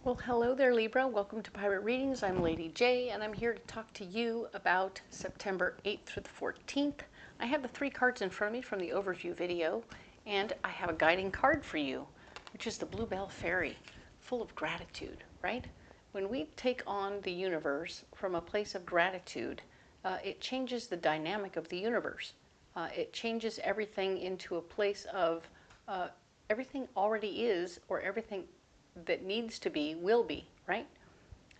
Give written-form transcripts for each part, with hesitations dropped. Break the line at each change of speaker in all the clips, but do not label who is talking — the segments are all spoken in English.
Well, hello there, Libra. Welcome to Pirate Readings. I'm Lady J, and I'm here to talk to you about September 8th through the 14th. I have the 3 cards in front of me from the overview video, and I have a guiding card for you, which is the Bluebell Fairy, full of gratitude, right? When we take on the universe from a place of gratitude, it changes the dynamic of the universe. It changes everything into a place of everything already is, or everything that needs to be will be, right?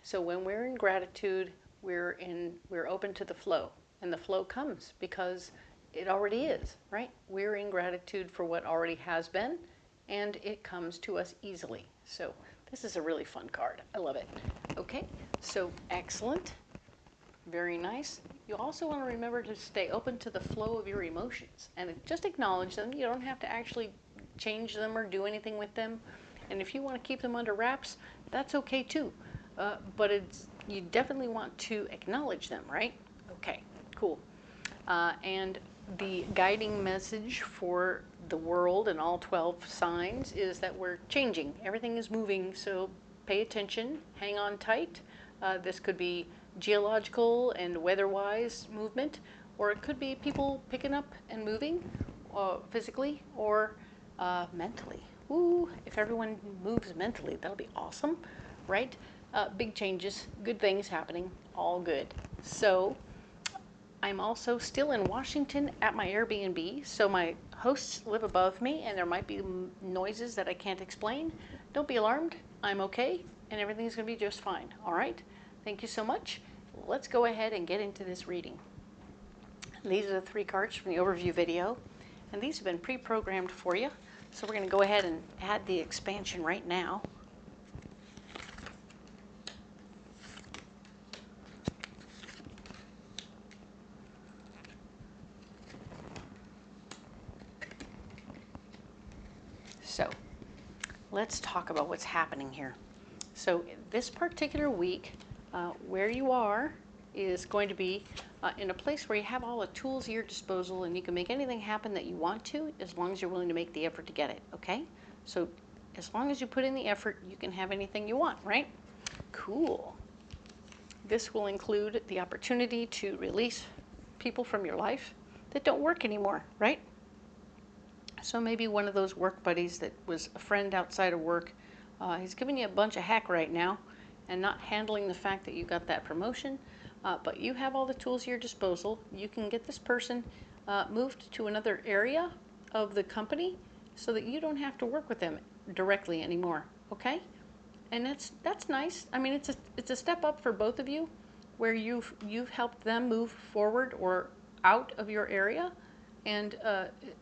So when we're in gratitude, we're open to the flow, and the flow comes because it already is, right? We're in gratitude for what already has been, and it comes to us easily. So this is a really fun card. I love it. Okay, so excellent. Very nice. You also want to remember to stay open to the flow of your emotions and just acknowledge them. You don't have to actually change them or do anything with them. And if you want to keep them under wraps, that's okay too. But you definitely want to acknowledge them, right? Okay, cool. And the guiding message for the world and all 12 signs is that we're changing. Everything is moving, so pay attention, hang on tight. This could be geological and weather-wise movement, or it could be people picking up and moving physically or mentally. Ooh, if everyone moves mentally, that'll be awesome, right? Big changes, good things happening, all good. So I'm also still in Washington at my Airbnb, so my hosts live above me, and there might be noises that I can't explain. Don't be alarmed. I'm okay, and everything's going to be just fine, all right? Thank you so much. Let's go ahead and get into this reading. These are the 3 cards from the overview video, and these have been pre-programmed for you. So we're going to go ahead and add the expansion right now. So let's talk about what's happening here. So this particular week, where you are is going to be in a place where you have all the tools at your disposal, and you can make anything happen that you want to, as long as you're willing to make the effort to get it, okay? So as long as you put in the effort, you can have anything you want, right? Cool. This will include the opportunity to release people from your life that don't work anymore, right? So maybe one of those work buddies that was a friend outside of work, he's giving you a bunch of heck right now and not handling the fact that you got that promotion. But you have all the tools at your disposal. You can get this person moved to another area of the company so that you don't have to work with them directly anymore, okay? And that's nice. I mean, it's a step up for both of you, where you've helped them move forward or out of your area, and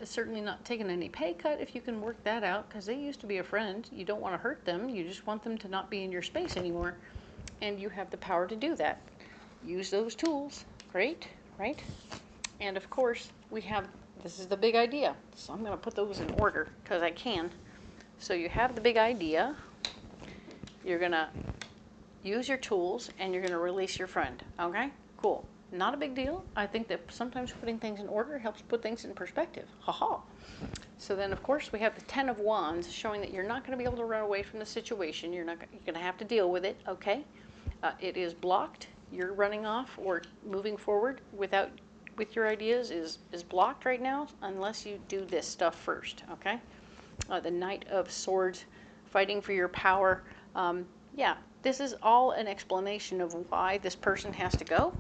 certainly not taking any pay cut if you can work that out, because they used to be a friend. You don't want to hurt them. You just want them to not be in your space anymore, and you have the power to do that. Use those tools. Great, right? And of course, this is the big idea. So I'm going to put those in order because I can. So you have the big idea. You're going to use your tools, and you're going to release your friend. Okay? Cool. Not a big deal. I think that sometimes putting things in order helps put things in perspective. Ha-ha. So then, of course, we have the 10 of Wands, showing that you're not going to be able to run away from the situation. You're going to have to deal with it. Okay? It is blocked. You're running off or moving forward with your ideas is blocked right now unless you do this stuff first, okay? The Knight of Swords, fighting for your power. Yeah, this is all an explanation of why this person has to go,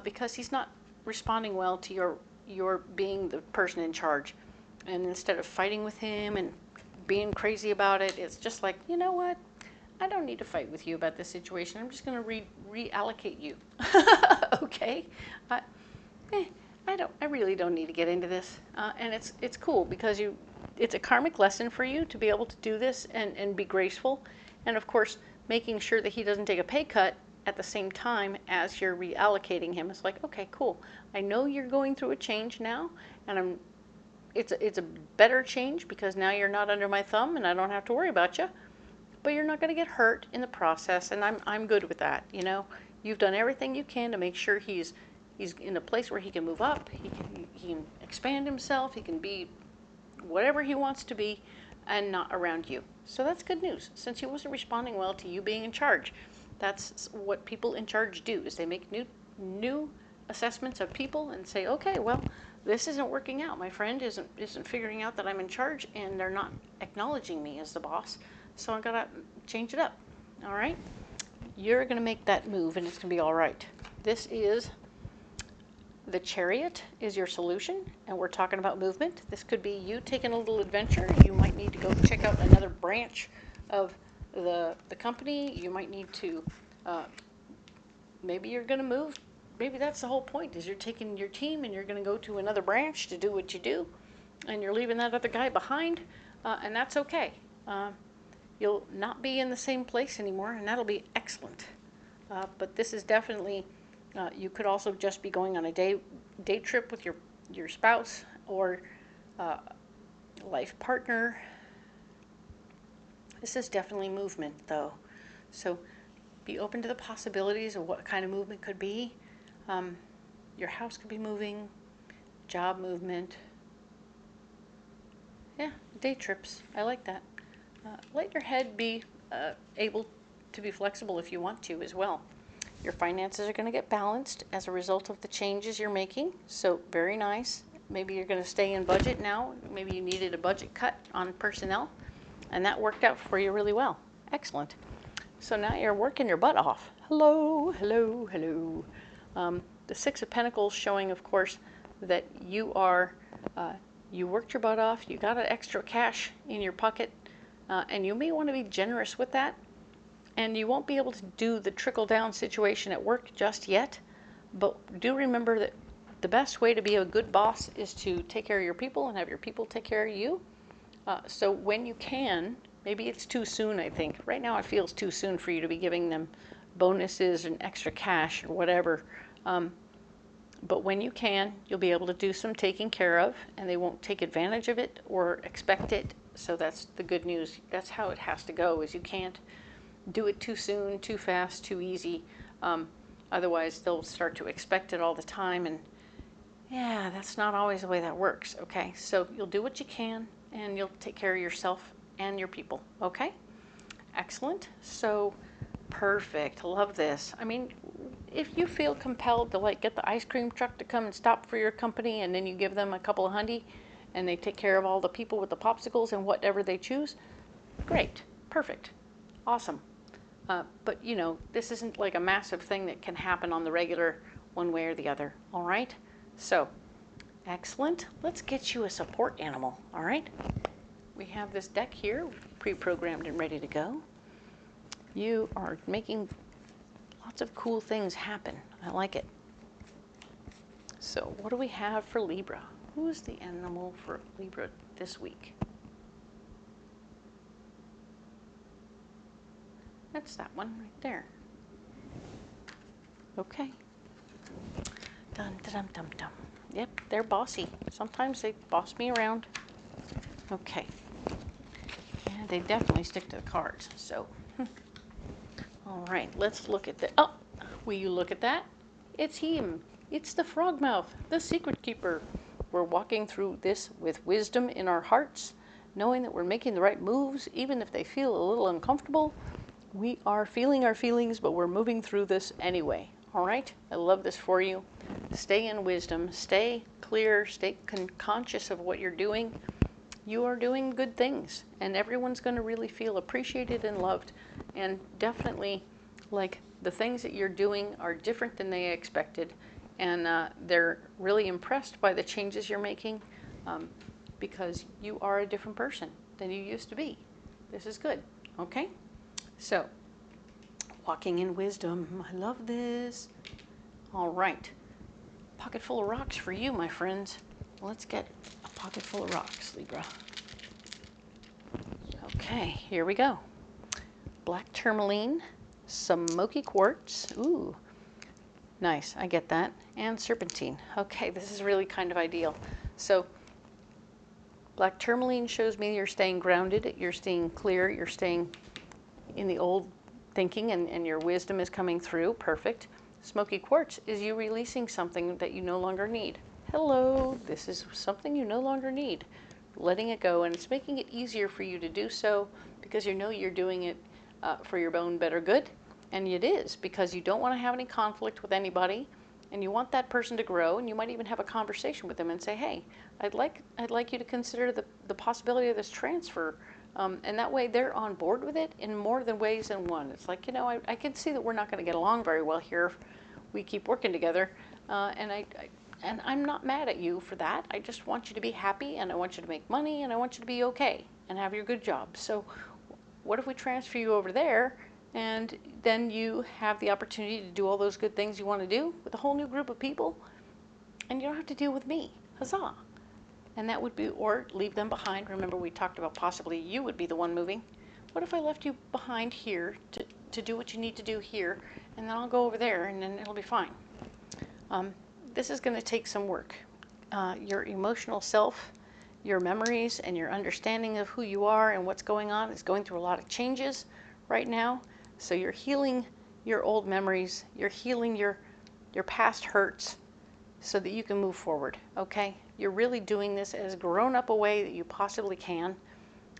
because he's not responding well to your being the person in charge. And instead of fighting with him and being crazy about it, it's just like, you know what? I don't need to fight with you about this situation. I'm just going to reallocate you. Okay? I really don't need to get into this. And it's cool because it's a karmic lesson for you to be able to do this and be graceful. And of course, making sure that he doesn't take a pay cut at the same time as you're reallocating him. It's like, okay, cool. I know you're going through a change now, and it's a better change because now you're not under my thumb and I don't have to worry about you. But you're not going to get hurt in the process, and I'm good with that. You know, you've done everything you can to make sure he's in a place where he can move up, he can expand himself, he can be whatever he wants to be, and not around you. So that's good news, since he wasn't responding well to you being in charge. That's what people in charge do, is they make new assessments of people and say, okay, well, this isn't working out. My friend isn't figuring out that I'm in charge, and they're not acknowledging me as the boss. So I gotta change it up. All right? You're gonna make that move, and it's gonna be all right. This is the Chariot is your solution, and we're talking about movement. This could be you taking a little adventure. You might need to go check out another branch of the company. You might need to, maybe you're going to move. Maybe that's the whole point, is you're taking your team and you're going to go to another branch to do what you do, and you're leaving that other guy behind, and that's okay. You'll not be in the same place anymore, and that'll be excellent. But this is definitely, you could also just be going on a day trip with your spouse or life partner. This is definitely movement, though. So be open to the possibilities of what kind of movement could be. Your house could be moving, job movement. Yeah, day trips. I like that. Let your head be able to be flexible if you want to as well. Your finances are going to get balanced as a result of the changes you're making. So very nice. Maybe you're going to stay in budget now. Maybe you needed a budget cut on personnel, and that worked out for you really well. Excellent. So now you're working your butt off. Hello, hello, hello. The Six of Pentacles showing, of course, that you are, you worked your butt off. You got an extra cash in your pocket, and you may want to be generous with that. And you won't be able to do the trickle-down situation at work just yet, but do remember that the best way to be a good boss is to take care of your people and have your people take care of you. So when you can, maybe it's too soon, I think. Right now it feels too soon for you to be giving them bonuses and extra cash or whatever. But when you can, you'll be able to do some taking care of, and they won't take advantage of it or expect it. So that's the good news. That's how it has to go, is you can't do it too soon, too fast, too easy. Otherwise, they'll start to expect it all the time, and yeah, that's not always the way that works, okay? So you'll do what you can, and you'll take care of yourself and your people, okay? Excellent. So perfect. Love this. I mean, if you feel compelled to like get the ice cream truck to come and stop for your company, and then you give them a couple of $100 and they take care of all the people with the popsicles and whatever they choose, great. Perfect. Awesome. But, you know, this isn't like a massive thing that can happen on the regular one way or the other. All right? So, excellent. Let's get you a support animal. All right? We have this deck here, pre-programmed and ready to go. You are making lots of cool things happen. I like it. So, what do we have for Libra? Who's the animal for Libra this week? That's that one right there. Okay. Dun, dun, dun, dun, dun. Yep, they're bossy. Sometimes they boss me around. Okay. And they definitely stick to the cards. So, all right, let's look at the. Oh, will you look at that? It's him. It's the frogmouth, the secret keeper. We're walking through this with wisdom in our hearts, knowing that we're making the right moves, even if they feel a little uncomfortable. We are feeling our feelings, but we're moving through this anyway. All right? I love this for you. Stay in wisdom. Stay clear. Stay conscious of what you're doing. You are doing good things, and everyone's going to really feel appreciated and loved. And definitely, like, the things that you're doing are different than they expected, and they're really impressed by the changes you're making, because you are a different person than you used to be. This is good. Okay? So, walking in wisdom. I love this. All right. Pocket full of rocks for you, my friends. Let's get a pocket full of rocks, Libra. Okay, here we go. Black tourmaline, smoky quartz. Ooh, nice. I get that. And serpentine. Okay, this is really kind of ideal. So, black tourmaline shows me you're staying grounded, you're staying clear, you're staying in the old thinking, and your wisdom is coming through. Perfect. Smoky quartz is you releasing something that you no longer need. Hello, this is something you no longer need. letting it go, and it's making it easier for you to do so because you know you're doing it for your own better good. And it is, because you don't want to have any conflict with anybody, and you want that person to grow, and you might even have a conversation with them and say, hey, I'd like you to consider the possibility of this transfer. And that way they're on board with it in more than ways than one. It's like, you know, I can see that we're not going to get along very well here if we keep working together. And I'm not mad at you for that. I just want you to be happy, and I want you to make money, and I want you to be okay and have your good job. So what if we transfer you over there, and then you have the opportunity to do all those good things you want to do with a whole new group of people, and you don't have to deal with me. Huzzah. And that would be, or leave them behind. Remember, we talked about possibly you would be the one moving. What if I left you behind here to do what you need to do here, and then I'll go over there, and then it'll be fine. This is going to take some work. Your emotional self, your memories, and your understanding of who you are and what's going on is going through a lot of changes right now. So you're healing your old memories, you're healing your past hurts so that you can move forward, okay? You're really doing this as grown up a way that you possibly can,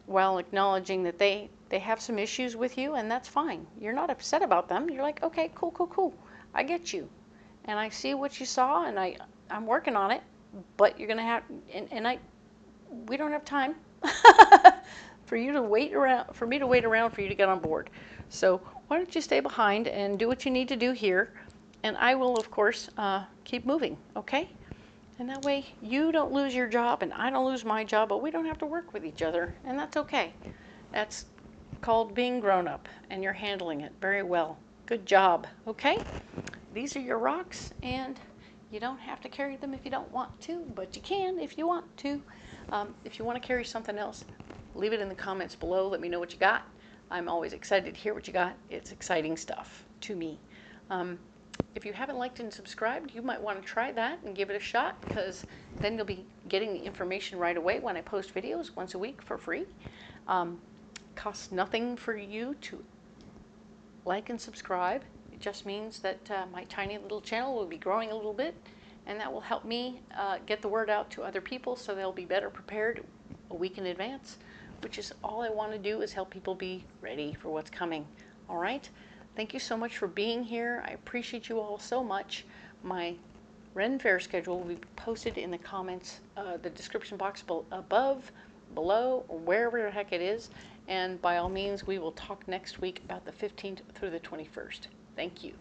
while acknowledging that they have some issues with you, and that's fine. You're not upset about them. You're like, okay, cool, cool, cool. I get you. And I see what you saw, and I'm working on it, but you're going to have, we don't have time for you to wait around, for me to wait around for you to get on board. So why don't you stay behind and do what you need to do here, and I will, of course, keep moving, okay? And that way you don't lose your job, and I don't lose my job, but we don't have to work with each other, and that's okay. That's called being grown up, and you're handling it very well. Good job, okay? These are your rocks, and you don't have to carry them if you don't want to, but you can if you want to. If you want to carry something else, leave it in the comments below. Let me know what you got. I'm always excited to hear what you got. It's exciting stuff to me. If you haven't liked and subscribed, you might want to try that and give it a shot, because then you'll be getting the information right away when I post videos once a week for free. Costs nothing for you to like and subscribe. It just means that my tiny little channel will be growing a little bit, and that will help me get the word out to other people so they'll be better prepared a week in advance, which is all I want to do, is help people be ready for what's coming. All right? Thank you so much for being here. I appreciate you all so much. My Ren Faire schedule will be posted in the comments, the description box above, below, or wherever the heck it is. And by all means, we will talk next week about the 15th through the 21st. Thank you.